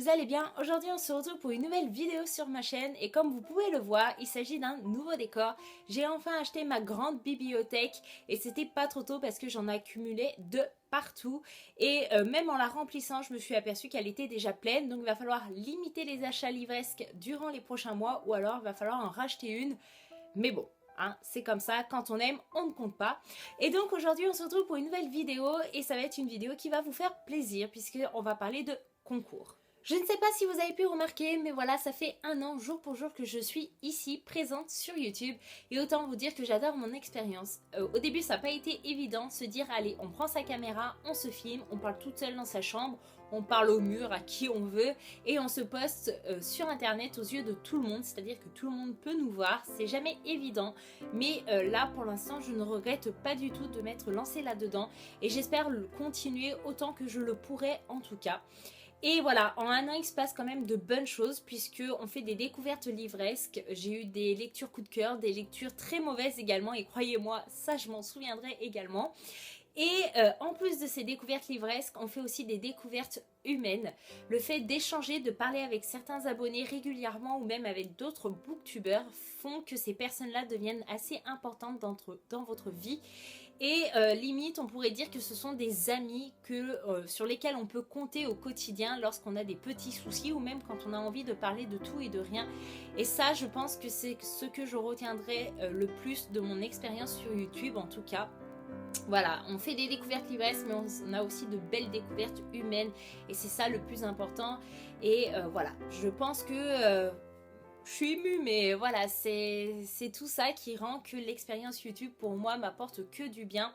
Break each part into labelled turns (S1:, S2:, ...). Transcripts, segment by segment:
S1: vous allez bien. Aujourd'hui on se retrouve pour une nouvelle vidéo sur ma chaîne et comme vous pouvez le voir, il s'agit d'un nouveau décor. J'ai enfin acheté ma grande bibliothèque et c'était pas trop tôt parce que j'en ai accumulé de partout et même en la remplissant je me suis aperçue qu'elle était déjà pleine, donc il va falloir limiter les achats livresques durant les prochains mois ou alors il va falloir en racheter une, mais bon. Hein, c'est comme ça, quand on aime, on ne compte pas. Et donc aujourd'hui on se retrouve pour une nouvelle vidéo et ça va être une vidéo qui va vous faire plaisir puisqu'on va parler de concours. Je ne sais pas si vous avez pu remarquer, mais voilà, ça fait un an, jour pour jour, que je suis ici, présente sur YouTube. Et autant vous dire que j'adore mon expérience. Au début, ça n'a pas été évident de se dire, allez, on prend sa caméra, on se filme, on parle toute seule dans sa chambre, on parle au mur, à qui on veut, et on se poste sur Internet aux yeux de tout le monde. C'est-à-dire que tout le monde peut nous voir, c'est jamais évident. Mais là, pour l'instant, je ne regrette pas du tout de m'être lancée là-dedans. Et j'espère le continuer autant que je le pourrai en tout cas. Et voilà, en un an, il se passe quand même de bonnes choses puisqu'on fait des découvertes livresques. J'ai eu des lectures coup de cœur, des lectures très mauvaises également et croyez-moi, ça je m'en souviendrai également. Et en plus de ces découvertes livresques, on fait aussi des découvertes humaines. Le fait d'échanger, de parler avec certains abonnés régulièrement ou même avec d'autres booktubeurs font que ces personnes-là deviennent assez importantes dans votre vie. Et limite, on pourrait dire que ce sont des amis sur lesquels on peut compter au quotidien lorsqu'on a des petits soucis ou même quand on a envie de parler de tout et de rien. Et ça, je pense que c'est ce que je retiendrai le plus de mon expérience sur YouTube en tout cas. Voilà, on fait des découvertes livresques, mais on a aussi de belles découvertes humaines et c'est ça le plus important. Et voilà, je pense que... je suis émue, mais voilà, c'est tout ça qui rend que l'expérience YouTube pour moi m'apporte que du bien.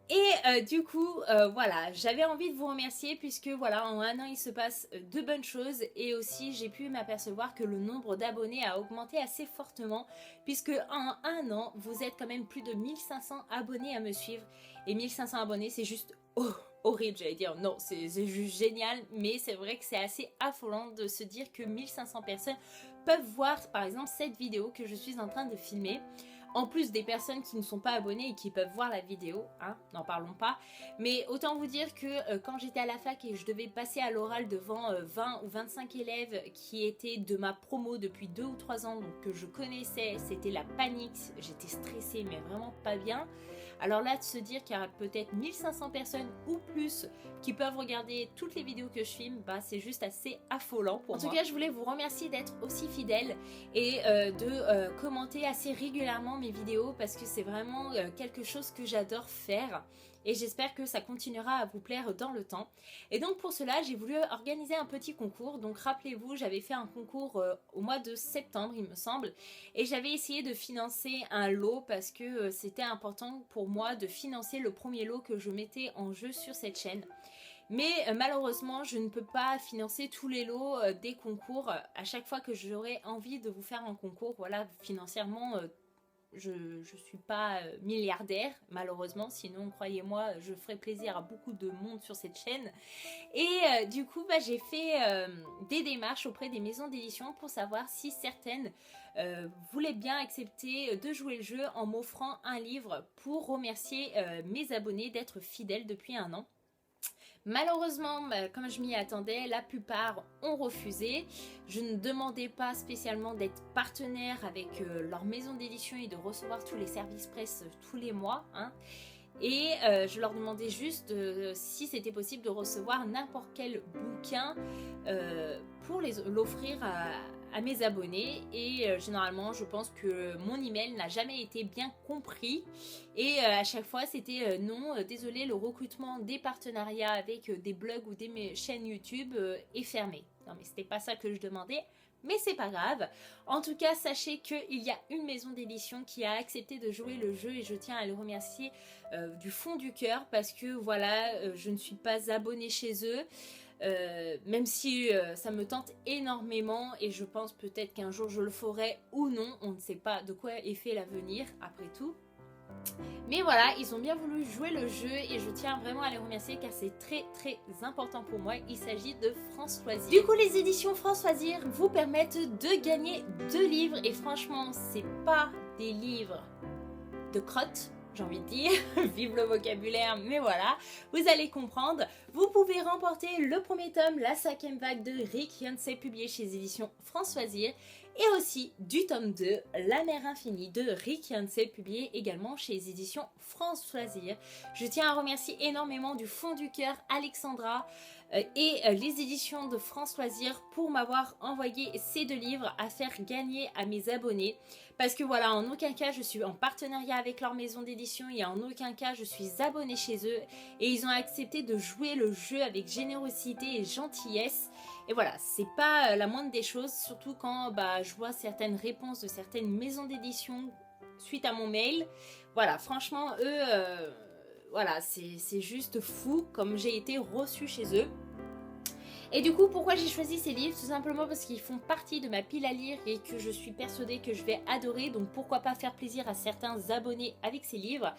S1: Et du coup, voilà, j'avais envie de vous remercier puisque voilà, en un an il se passe de bonnes choses et aussi j'ai pu m'apercevoir que le nombre d'abonnés a augmenté assez fortement puisque en un an, vous êtes quand même plus de 1500 abonnés à me suivre et 1500 abonnés c'est juste horrible, j'allais dire, non, c'est juste génial, mais c'est vrai que c'est assez affolant de se dire que 1500 personnes peuvent voir par exemple cette vidéo que je suis en train de filmer. En plus des personnes qui ne sont pas abonnées et qui peuvent voir la vidéo, hein, n'en parlons pas. Mais autant vous dire que quand j'étais à la fac et je devais passer à l'oral devant 20 ou 25 élèves qui étaient de ma promo depuis 2 ou 3 ans, donc que je connaissais, c'était la panique, j'étais stressée mais vraiment pas bien. Alors là, de se dire qu'il y a peut-être 1500 personnes ou plus qui peuvent regarder toutes les vidéos que je filme, bah, c'est juste assez affolant pour moi. En tout cas, je voulais vous remercier d'être aussi fidèles et de commenter assez régulièrement mes vidéos parce que c'est vraiment quelque chose que j'adore faire. Et j'espère que ça continuera à vous plaire dans le temps. Et donc pour cela, j'ai voulu organiser un petit concours. Donc rappelez-vous, j'avais fait un concours au mois de septembre, il me semble. Et j'avais essayé de financer un lot parce que c'était important pour moi de financer le premier lot que je mettais en jeu sur cette chaîne. Mais malheureusement, je ne peux pas financer tous les lots des concours. À chaque fois que j'aurai envie de vous faire un concours, voilà, financièrement... je ne suis pas milliardaire malheureusement, sinon croyez-moi je ferai plaisir à beaucoup de monde sur cette chaîne. Et du coup j'ai fait des démarches auprès des maisons d'édition pour savoir si certaines voulaient bien accepter de jouer le jeu en m'offrant un livre pour remercier mes abonnés d'être fidèles depuis un an. Malheureusement, comme je m'y attendais, la plupart ont refusé. Je ne demandais pas spécialement d'être partenaire avec leur maison d'édition et de recevoir tous les services presse tous les mois. Hein. Et je leur demandais juste si c'était possible de recevoir n'importe quel bouquin pour l'offrir à mes abonnés. Et généralement je pense que mon email n'a jamais été bien compris et à chaque fois c'était non, désolé, le recrutement des partenariats avec des blogs ou des chaînes YouTube est fermé. Non mais c'était pas ça que je demandais. Mais c'est pas grave. En tout cas, sachez qu'il y a une maison d'édition qui a accepté de jouer le jeu et je tiens à le remercier du fond du cœur parce que voilà, je ne suis pas abonnée chez eux. Même si ça me tente énormément et je pense peut-être qu'un jour je le ferai ou non. On ne sait pas de quoi est fait l'avenir après tout. Mais voilà, ils ont bien voulu jouer le jeu et je tiens vraiment à les remercier car c'est très très important pour moi. Il s'agit de France Loisirs. Du coup, les éditions France Loisirs vous permettent de gagner 2 livres et franchement, c'est pas des livres de crotte. j'ai envie de dire, vive le vocabulaire, mais voilà, vous allez comprendre. Vous pouvez remporter le premier tome, La 5e vague de Rick Yancey, publié chez les éditions France Loisirs, et aussi du tome 2, La mer infinie de Rick Yancey, publié également chez les éditions France Loisirs. Je tiens à remercier énormément du fond du cœur Alexandra et les éditions de France Loisirs pour m'avoir envoyé ces 2 livres à faire gagner à mes abonnés. Parce que voilà, en aucun cas je suis en partenariat avec leur maison d'édition et en aucun cas je suis abonnée chez eux. Et ils ont accepté de jouer le jeu avec générosité et gentillesse. Et voilà, c'est pas la moindre des choses, surtout quand je vois certaines réponses de certaines maisons d'édition suite à mon mail. Voilà, franchement, eux, voilà, c'est juste fou comme j'ai été reçue chez eux. Et du coup, pourquoi j'ai choisi ces livres? Tout simplement parce qu'ils font partie de ma pile à lire et que je suis persuadée que je vais adorer. Donc pourquoi pas faire plaisir à certains abonnés avec ces livres.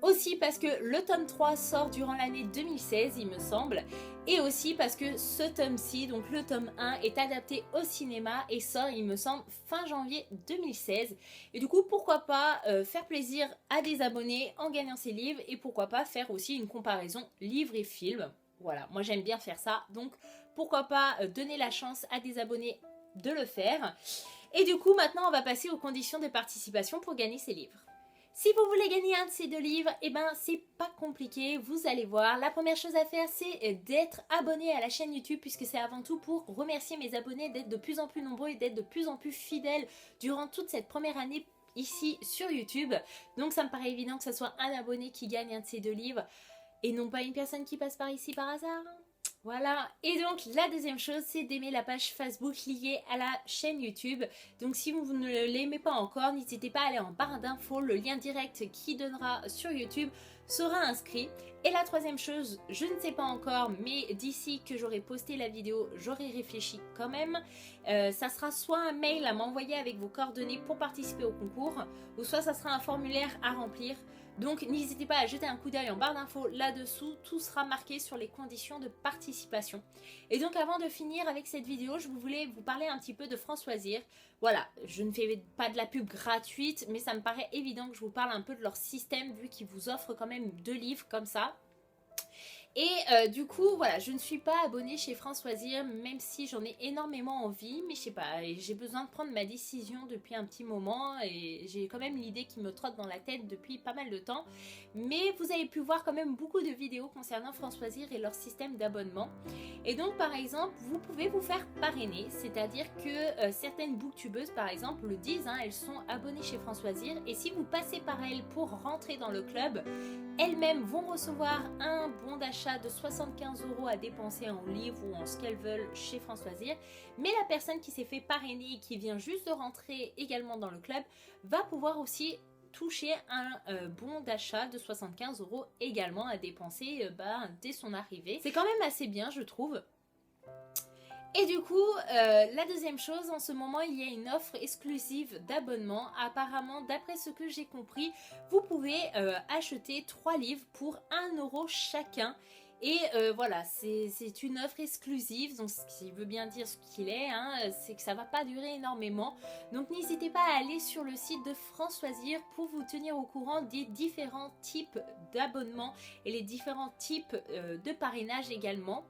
S1: Aussi parce que le tome 3 sort durant l'année 2016, il me semble. Et aussi parce que ce tome-ci, donc le tome 1, est adapté au cinéma et sort, il me semble, fin janvier 2016. Et du coup, pourquoi pas faire plaisir à des abonnés en gagnant ces livres. Et pourquoi pas faire aussi une comparaison livre et film. Voilà, moi j'aime bien faire ça. Donc pourquoi pas donner la chance à des abonnés de le faire. Et du coup, maintenant, on va passer aux conditions de participation pour gagner ces livres. Si vous voulez gagner un de ces 2 livres, eh ben c'est pas compliqué, vous allez voir. La première chose à faire, c'est d'être abonné à la chaîne YouTube, puisque c'est avant tout pour remercier mes abonnés d'être de plus en plus nombreux et d'être de plus en plus fidèles durant toute cette première année ici sur YouTube. Donc ça me paraît évident que ce soit un abonné qui gagne un de ces 2 livres et non pas une personne qui passe par ici par hasard. Voilà, et donc la deuxième chose, c'est d'aimer la page Facebook liée à la chaîne YouTube. Donc si vous ne l'aimez pas encore, n'hésitez pas à aller en barre d'infos, le lien direct qui donnera sur YouTube sera inscrit. Et la troisième chose, je ne sais pas encore, mais d'ici que j'aurai posté la vidéo, j'aurai réfléchi quand même. Ça sera soit un mail à m'envoyer avec vos coordonnées pour participer au concours, ou soit ça sera un formulaire à remplir. Donc n'hésitez pas à jeter un coup d'œil en barre d'infos là-dessous, tout sera marqué sur les conditions de participation. Et donc avant de finir avec cette vidéo, je voulais vous parler un petit peu de France Loisirs. Voilà, je ne fais pas de la pub gratuite, mais ça me paraît évident que je vous parle un peu de leur système vu qu'ils vous offrent quand même 2 livres comme ça. Et du coup, voilà, je ne suis pas abonnée chez France Loisirs, même si j'en ai énormément envie, mais je sais pas, j'ai besoin de prendre ma décision depuis un petit moment et j'ai quand même l'idée qui me trotte dans la tête depuis pas mal de temps. Mais vous avez pu voir quand même beaucoup de vidéos concernant France Loisirs et leur système d'abonnement. Et donc, par exemple, vous pouvez vous faire parrainer, c'est-à-dire que certaines booktubeuses, par exemple, le disent, hein, elles sont abonnées chez France Loisirs et si vous passez par elles pour rentrer dans le club, elles-mêmes vont recevoir un bon d'achat de 75 € à dépenser en livres ou en ce qu'elles veulent chez France Loisirs. Mais la personne qui s'est fait parrainer et qui vient juste de rentrer également dans le club va pouvoir aussi toucher un bon d'achat de 75 € également à dépenser dès son arrivée. C'est quand même assez bien, je trouve. Et du coup, la deuxième chose, en ce moment, il y a une offre exclusive d'abonnement. Apparemment, d'après ce que j'ai compris, vous pouvez acheter 3 livres pour 1 € chacun. Et voilà, c'est une offre exclusive, donc ce qui veut bien dire ce qu'il est, hein, c'est que ça va pas durer énormément. Donc n'hésitez pas à aller sur le site de France Loisirs pour vous tenir au courant des différents types d'abonnements et les différents types de parrainage également.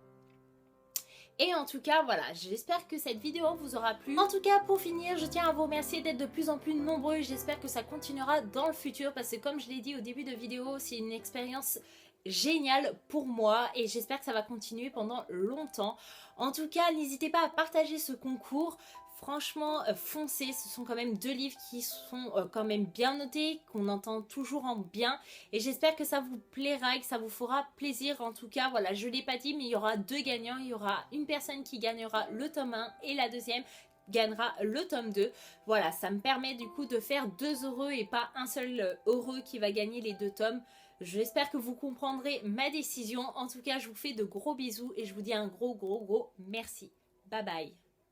S1: Et en tout cas, voilà, j'espère que cette vidéo vous aura plu. En tout cas, pour finir, je tiens à vous remercier d'être de plus en plus nombreux. J'espère que ça continuera dans le futur parce que comme je l'ai dit au début de vidéo, c'est une expérience géniale pour moi et j'espère que ça va continuer pendant longtemps. En tout cas, n'hésitez pas à partager ce concours. Franchement, foncez, ce sont quand même 2 livres qui sont quand même bien notés, qu'on entend toujours en bien. Et j'espère que ça vous plaira et que ça vous fera plaisir. En tout cas, voilà, je ne l'ai pas dit, mais il y aura 2 gagnants. Il y aura une personne qui gagnera le tome 1 et la deuxième gagnera le tome 2. Voilà, ça me permet du coup de faire 2 € et pas un seul heureux qui va gagner les 2 tomes. J'espère que vous comprendrez ma décision. En tout cas, je vous fais de gros bisous et je vous dis un gros merci. Bye bye.